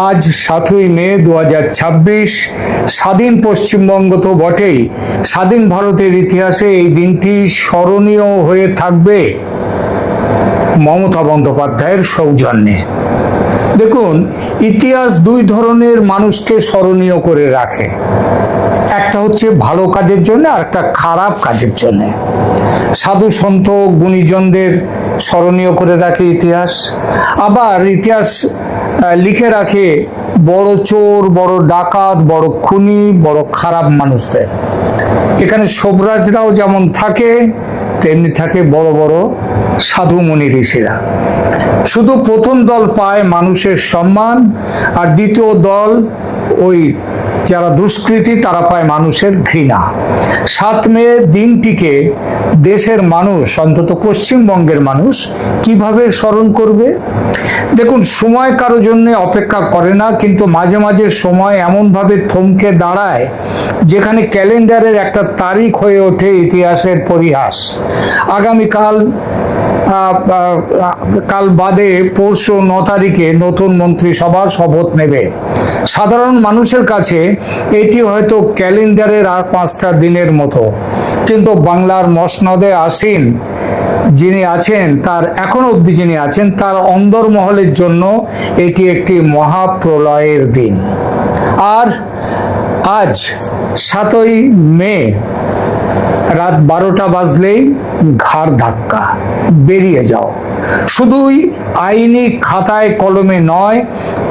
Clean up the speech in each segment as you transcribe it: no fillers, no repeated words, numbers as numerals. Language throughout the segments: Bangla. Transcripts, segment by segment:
আজ 7ই মে 2026, স্বাধীন পশ্চিমবঙ্গ তো বটেই, স্বাধীন ভারতের ইতিহাসে এই দিনটি স্মরণীয় হয়ে থাকবে মমতা বন্দ্যোপাধ্যায়ের সৌজন্যে। দেখুন, ইতিহাস দুই ধরনের মানুষকে স্মরণীয় করে রাখে, একটা হচ্ছে ভালো কাজের জন্য আর একটা খারাপ কাজের জন্য। সাধু সন্ত গুণীজনদের স্মরণীয় করে রাখে ইতিহাস, আবার ইতিহাস লিখে রাখে বড় চোর, বড় ডাকাত, বড় খুনি, বড় খারাপ মানুষদের। এখানে সবরাজরাও যেমন থাকে, তেমনি থাকে বড় বড় সাধু মুনি ঋষিরা। শুধু প্রথম দল পায় মানুষের সম্মান, আর দ্বিতীয় দল ওই যারা দুষ্কৃতী তারা পায় মানুষের ঘৃণা। 7 মে দিনটিকে দেশের মানুষ, অন্তত পশ্চিমবঙ্গের মানুষ, কিভাবে স্মরণ করবে? দেখুন, সময় কারো জন্য অপেক্ষা করে না, কিন্তু মাঝে মাঝে সময় এমনভাবে থমকে দাঁড়ায় যেখানে ক্যালেন্ডারের একটা তারিখ হয়ে ওঠে ইতিহাসের পরিহাস। আগামীকাল বাদে পরশু 9 তারিখে নতুন মন্ত্রিসভা শপথ নেবে। সাধারণ মানুষের কাছে এটি হয়তো ক্যালেন্ডারের আর 5টা দিনের মতো, কিন্তু বাংলার মসনদে আসীন যিনি আছেন, তার এখন অবধি যিনি আছেন, তার অন্দরমহলের জন্য এটি একটি মহাপ্রলয়ের দিন। আর আজ 7ই মে রাত 12টা বাজলেই ঘাড় ধাক্কা, বেরিয়ে যাও। শুধুই আইনি খাতায় কলমে নয়,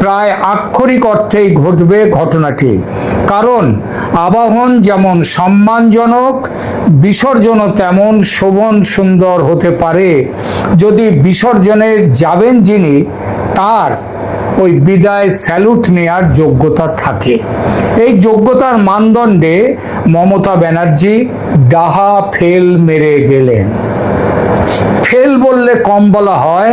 প্রায় আক্ষরিক অর্থেই ঘটবে ঘটনাটি। কারণ আবাহন যেমন সম্মানজনক, বিসর্জনও তেমন শোভন সুন্দর হতে পারে যদি বিসর্জনে যাবেন যিনি, তার ওই বিদায় স্যালুট নেওয়ার যোগ্যতা থাকে। এই যোগ্যতার মানদণ্ডে মমতা ব্যানার্জি ডাহা ফেল মেরে গেলেন। ফেল বললে কম বলা হয়,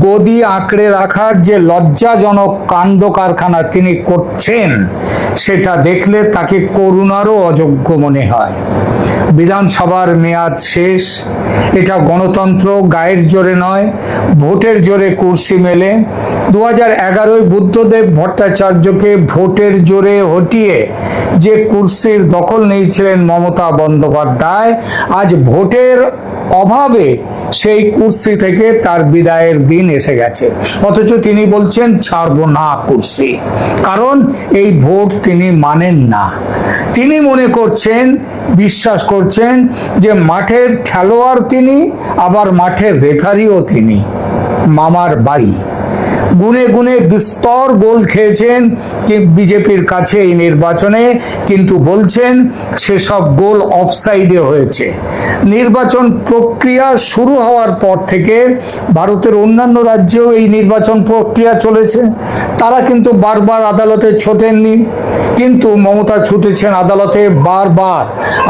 গদি আঁকড়ে রাখার যে লজ্জাজনক কাণ্ড কারখানা তিনি করছেন, সেটা দেখলে তাকে করুণারও অযোগ্য মনে হয়। বিধানসভার মেয়াদ শেষ। এটা গণতন্ত্র গায়ের জোরে নয়, ভোটের জোরে কুর্সি মেলে। 2011 বুদ্ধদেব ভট্টাচার্যকে ভোটের জোরে হটিয়ে যে কুর্সির দখল নিয়েছিলেন মমতা বন্দ্যোপাধ্যায়, আজ ভোটের অভাবে সেই কুর্সি থেকে তার বিদায়ের দিন এসে গেছে। অথচ তিনি বলছেন ছাড়বো না কুর্সি, কারণ এই ভোট তিনি মানেন না। তিনি মনে করছেন, বিশ্বাস করছেন যে মাঠের খেলোয়াড় তিনি, আবার মাঠের রেফারিও তিনি। মামার বাড়ি গুনে গুনে বিস্তর গোল খেয়েছেন বিজেপির কাছে এই নির্বাচনে, কিন্তু বলছেন সেসব গোল অফসাইডে হয়েছে। নির্বাচন প্রক্রিয়া শুরু হওয়ার পর থেকে ভারতের অন্যান্য রাজ্যেও এই নির্বাচন প্রক্রিয়া চলেছে, তারা কিন্তু বারবার আদালতে ছোটেননি, কিন্তু মমতা ছুটেছেন আদালতে বারবার।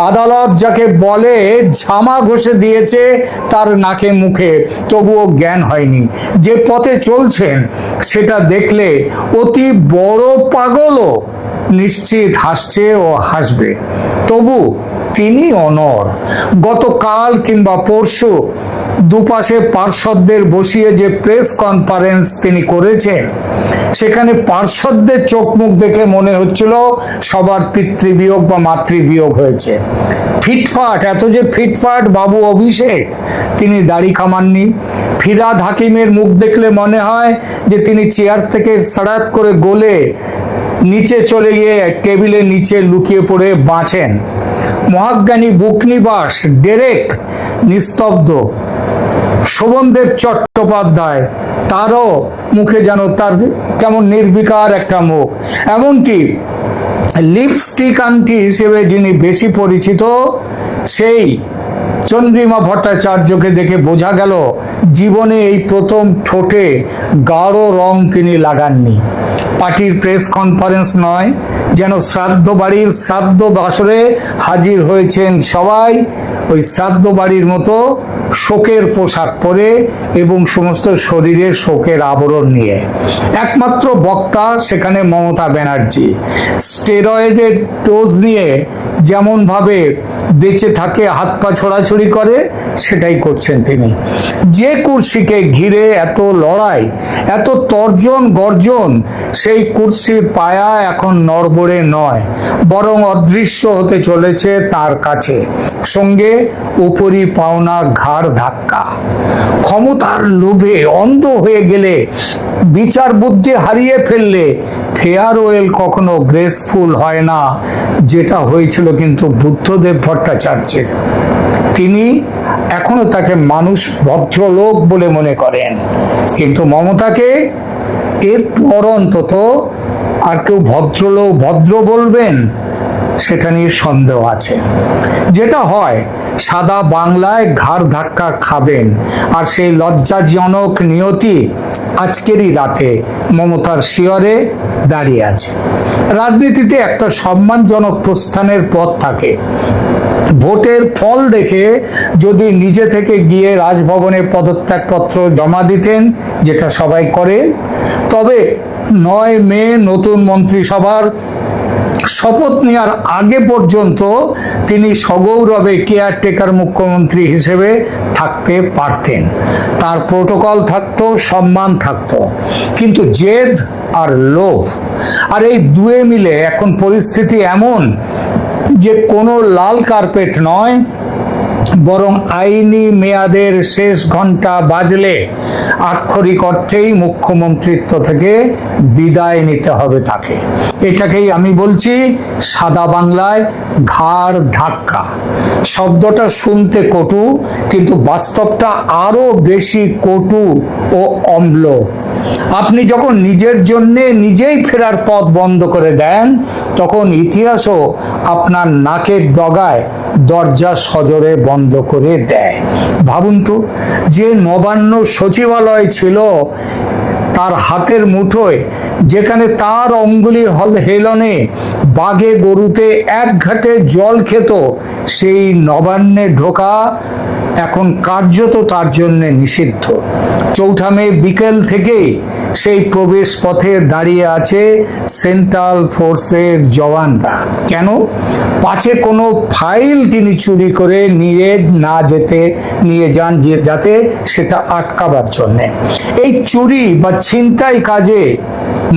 আদালত যাকে বলে ঝামা ঘষে দিয়েছে তার নাকে মুখে, তবুও জ্ঞান হয়নি। যে পথে চলছেন সেটা দেখলে অতি বড় পাগলও নিশ্চিত হাসছে ও হাসবে। তবু তিনি অনড়। গতকাল কিংবা পরশু দুপাশে পার্ষদদের বসিয়ে যে প্রেস কনফারেন্স তিনি করেছেন, সেখানে পার্ষদদের চোখ মুখ দেখে মনে হচ্ছিল সবার পিতৃবিয়োগ বা মাতৃবিয়োগ হয়েছে। ফিটফাট, এত যে ফিটফাট বাবু অভিষেক, তিনি দাড়ি কামাননি। ফিরহাদ হাকিমের মুখ দেখলে মনে হয় যে তিনি চেয়ার থেকে সাড়াত করে গলে নিচে চলে গিয়ে টেবিলের নিচে লুকিয়ে পড়ে বাঁচেন। মহাজ্ঞানী বুকনিবাস ডেরেক নিস্তব্ধ। শোভনদেব চট্টোপাধ্যায়, তারও মুখে যেন তার কেমন নির্বিকার একটা মুখ। এমনকি লিপস্টিক আন্টি হিসেবে যিনি বেশি পরিচিত, সেই চন্দ্রিমা ভট্টাচার্যকে দেখে বোঝা গেল জীবনে এই প্রথম ঠোঁটে গাঢ় রং তিনি লাগাননি। পার্টির প্রেস কনফারেন্স নয়, যেন শ্রাদ্ধ বাড়ির শ্রাদ্ধ বাসরে হাজির হয়েছেন সবাই, ওই শ্রাদ্ধ বাড়ির মতো শোকের পোশাক পরে এবং সমস্ত শরীরে শোকের আবরণ নিয়ে। একমাত্র বক্তা সেখানে মমতা ব্যানার্জি। স্টেরয়েডের ডোজ নিয়ে যেমন ভাবে বেঁচে থাকে, হাত পা ছোড়াছুড়ি করে, সেটাই করছেন তিনি। যে কুর্সিকে ঘিরে এত লড়াই, এত তর্জন গর্জন, সেই কুর্সির পায়া এখন নড়বড়ে নয়, বরং অদৃশ্য হতে চলেছে তার কাছে, সঙ্গে উপরি পাওনা ঘাড় ধাক্কা। ক্ষমতার লোভে অন্ধ হয়ে গেলে, বিচার বুদ্ধি হারিয়ে ফেললে ফেয়ারওয়েল কখনো গ্রেসফুল হয় না, যেটা হয়েছিল কিন্তু বুদ্ধদেব ভট্টাচার্যের। তিনি এখনো তাকে মানুষ ভদ্রলোক বলে মনে করেন, কিন্তু মমতাকে এরপর অন্তত আর কেউ ভদ্রলোক ভদ্র বলবেন সেটা নিয়ে সন্দেহ আছে। যেটা হয়, সাদা বাংলায় ঘাড় ধাক্কা খাবেন, আর সেই লজ্জাজনক নিয়তি আজকেরই রাতে মমতার শিয়রে দাঁড়িয়ে আছে। রাজনীতিতে একটা সম্মানজনক প্রস্থানের পথ থাকে। ভোটের ফল দেখে যদি নিজে থেকে গিয়ে রাজভবনে পদত্যাগপত্র জমা দিতেন, যেটা সবাই করে, তবে 9 মে নতুন মন্ত্রিসভার শপথ নেওয়ার আগে পর্যন্ত তিনি সগৌরবে কেয়ারটেকার মুখ্যমন্ত্রী হিসেবে থাকতে পারতেন। তার প্রোটোকল থাকতো, সম্মান থাকতো, কিন্তু জেদ আর লোভ, আর এই দুয়ে মিলে এখন পরিস্থিতি এমন যে কোনো লাল কার্পেট নয়, বরং আইনি মেয়াদের শেষ ঘন্টা বাজলে আক্ষরিক অর্থেই মুখ্যমন্ত্রিত্ব থেকে বিদায় নিতে হবে তাকে। এটাকেই আমি বলছি সাদা বাংলায় ঘাড় ধাক্কা। শব্দটা শুনতে কটু, কিন্তু বাস্তবটা আরো বেশি কটু ও অম্ল। আপনি যখন নিজের জন্য নিজেই ফেরার পথ বন্ধ করে দেন, তখন ইতিহাসও আপনার নাকের ডগায় দরজা সজোরে বন্ধ করে দেয়। ভাবুন তো, যে নবান্ন সচিবালয় ছিল তার হাতের মুঠোয়, যেখানে তার অঙ্গুলি হেলনে বাঘে গরুতে এক ঘাটে জল খেত, সেই নবান্নে ঢোকা এখন কার্যত তার জন্য নিষিদ্ধ। 4 মে বিকেল থেকে সেই প্রবেশ পথে দাঁড়িয়ে আছে সেন্ট্রাল ফোর্সের জওয়ানরা। কেন? পাছে কোনো ফাইল তিনি চুরি করে নিয়ে যান, যাতে সেটা আটকাবার জন্য। এই চুরি বা ছিনতাই কাজে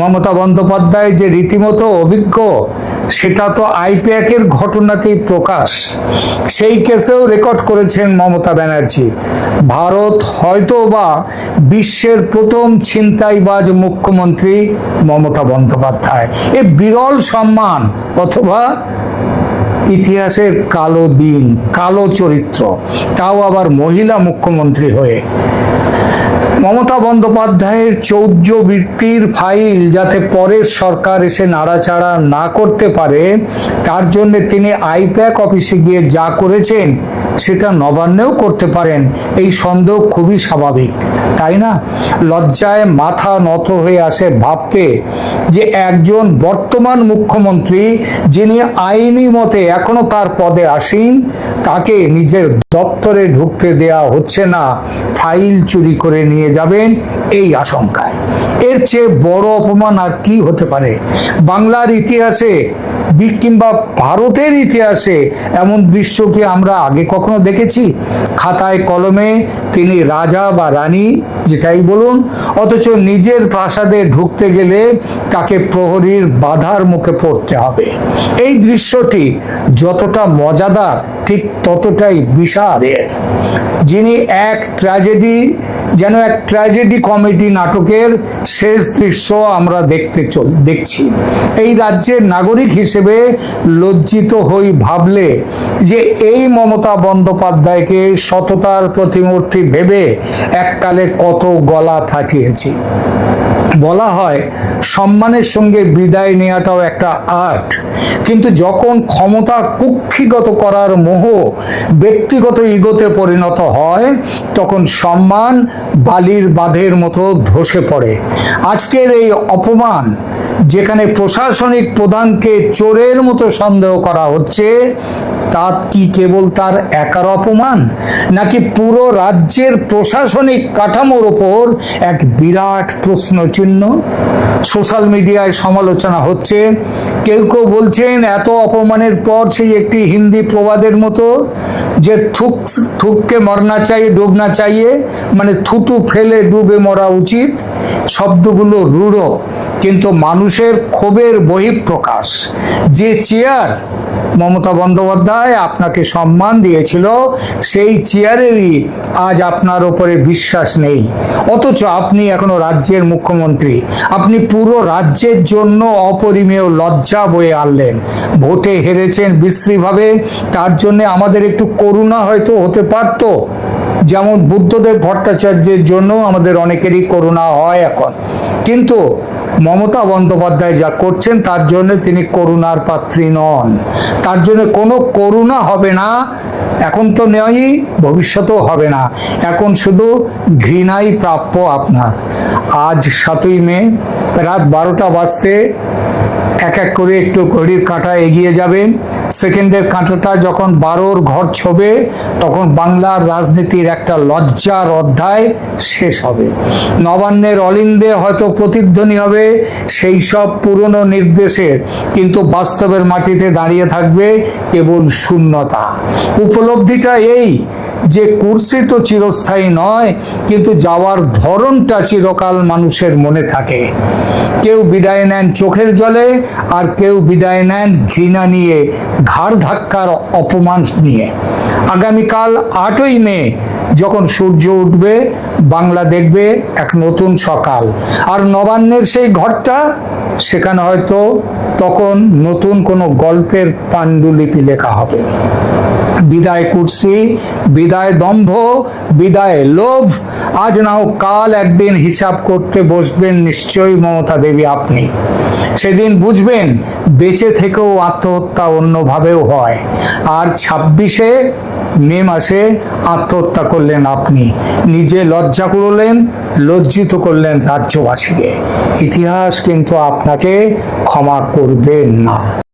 মমতা বন্দ্যোপাধ্যায় যে রীতিমতো অভিজ্ঞ, সেটা তো আইপ্যাকের ঘটনাতেই প্রকাশ। সেই কেসেও রেকর্ড করেছেন মমতা ব্যানার্জি। ভারত হয়তো বা বিশ্বের প্রথম ছিনতাইবাজ মুখ্যমন্ত্রী মমতা বন্দ্যোপাধ্যায়। এ বিরল সম্মান, অথবা ইতিহাসের কালো দিন, কালো চরিত্র, তাও আবার মহিলা মুখ্যমন্ত্রী হয়ে। মমতা বন্দ্যোপাধ্যায়ের চৌর্য বৃত্তির ফাইল যাতে পরের সরকার এসে নাড়াচাড়া না করতে পারে, তার জন্য তিনি আইপ্যাক অফিসে গিয়ে যা করেছেন সেটা নবান্নেও করতে পারেন, এই সন্দেহ খুবই স্বাভাবিক, তাই না? লজ্জায় মাথা নত হয়ে আসে ভাবতে যে একজন বর্তমান মুখ্যমন্ত্রী, যিনি আইনি মতে এখনো তার পদে আসীন, তাকে নিজের দপ্তরে ঢুকতে দেয়া হচ্ছে না, ফাইল চুরি করে নিয়ে যাবেন এই আশঙ্কায়। এর চেয়ে বড় অপমান আর কি হতে পারে? বাংলার ইতিহাসে কিংবা ভারতের ইতিহাসে এমন দৃশ্য কি আমরা আগে কখনো দেখেছি? খাতায় কলমে তিনি রাজা বা রানী, যেটাই বলুন, অথচ নিজের প্রাসাদে ঢুকতে গেলে তাকে প্রহরীর বাধার মুখে পড়তে হবে। এই দৃশ্যটি যতটা মজাদার, ঠিক ততটাই বিষাদের। যিনি এক ট্র্যাজেডি কমেডি নাটকের শেষ দৃশ্য আমরা দেখছি। এই রাজ্যের নাগরিক হিসেবে লজ্জিত হই ভাবলে যে এই মমতা বন্দ্যোপাধ্যায়কে সততার প্রতিমূর্তি ভেবে এককালে কত গলা ফাটিয়েছি। বলা হয় সম্মানের সঙ্গে বিদায় নেওয়াটাও একটা আর্ট, কিন্তু যখন ক্ষমতা কুক্ষিগত করার মোহ ব্যক্তিগত ইগোতে পরিণত হয়, তখন সম্মান বালির বাঁধের মতো ধসে পড়ে। আজকের এই অপমান, যেখানে প্রশাসনিক প্রধানকে চোরের মতো সন্দেহ করা হচ্ছে, তা কি কেবল তার একার অপমান, নাকি পুরো রাজ্যের প্রশাসনিক কাঠামোর ওপর এক বিরাট প্রশ্ন চিহ্ন? সোশ্যাল মিডিয়ায় সমালোচনা হচ্ছে কেউ কেউ বলছেন এত অপমানের পর সেই একটি হিন্দি প্রবাদের মতো যে থুককে মরনা চাই ডুবনা চাইয়ে, মানে থুতু ফেলে ডুবে মরা উচিত। শব্দগুলো রূঢ় কিন্তু মানুষের ক্ষোভের বহিঃপ্রকাশ। যে চেয়ার মমতা বন্দ্যোপাধ্যায় আপনাকে সম্মান দিয়েছিল, সেই চেয়ারেরই আজ আপনার ওপরে বিশ্বাস নেই। অথচ আপনি এখনো রাজ্যের মুখ্যমন্ত্রী। আপনি পুরো রাজ্যের জন্য অপরিমেয় লজ্জা বয়ে আনলেন। ভোটে হেরেছেন বিশ্রীভাবে, তার জন্য আমাদের একটু করুণা হয়তো হতে পারত। যেমন বুদ্ধদেব ভট্টাচার্যের জন্য আমাদের অনেকেরই করুণা হয় এখন, কিন্তু মমতা বন্দ্যোপাধ্যায় যা করছেন তার জন্য তিনি করুণার পাত্রী নন। তার জন্য কোনো করুণা হবে না, এখন তো নয়ই, ভবিষ্যতেও হবে না। এখন শুধু ঘৃণাই প্রাপ্য আপনার। আজ 7ই মে রাত 12টা বাজতে এক এক করে একটু ঘড়ির কাঁটা এগিয়ে যাবে। সেকেন্ডের কাঁটাটা যখন 12-র ঘর ছোবে, তখন বাংলার রাজনীতির একটা লজ্জার অধ্যায় শেষ হবে। নবান্নের অলিন্দে হয়তো প্রতিধ্বনি হবে সেই সব পুরনো নির্দেশের, কিন্তু বাস্তবের মাটিতে দাঁড়িয়ে থাকবে কেবল শূন্যতা। উপলব্ধিটা এই যে কুর্সি তো চিরস্থায়ী নয়, কিন্তু যাওয়ার ধরনটা চিরকাল মানুষের মনে থাকে। কেউ বিদায় নেন চোখের জলে, আর কেউ বিদায় নেন ঘৃণা নিয়ে, ঘাড় ধাক্কার অপমান নিয়ে। আগামীকাল 8ই মে যখন সূর্য উঠবে, বাংলা দেখবে এক নতুন সকাল। আর নবান্নের সেই ঘরটা, সেখানে হয়তো তখন নতুন কোনো গল্পের পাণ্ডুলিপি লেখা হবে। বিদায় কুর্সি, বিদায় দম্ভ, বিদায় লোভ। আজ না হোক কাল একদিন হিসাব করতে বসবেন নিশ্চয়ই মমতা দেবী আপনি। সেদিন বুঝবেন বেঁচে থেকেও আত্মহত্যা অন্যভাবেও হয়। আর 26শে মে মাসে আত্মহত্যা করলেন আপনি, নিজে লজ্জা করলেন, লজ্জিত করলেন রাজ্যবাসীকে। ইতিহাস কিন্তু আপনাকে ক্ষমা করবে না।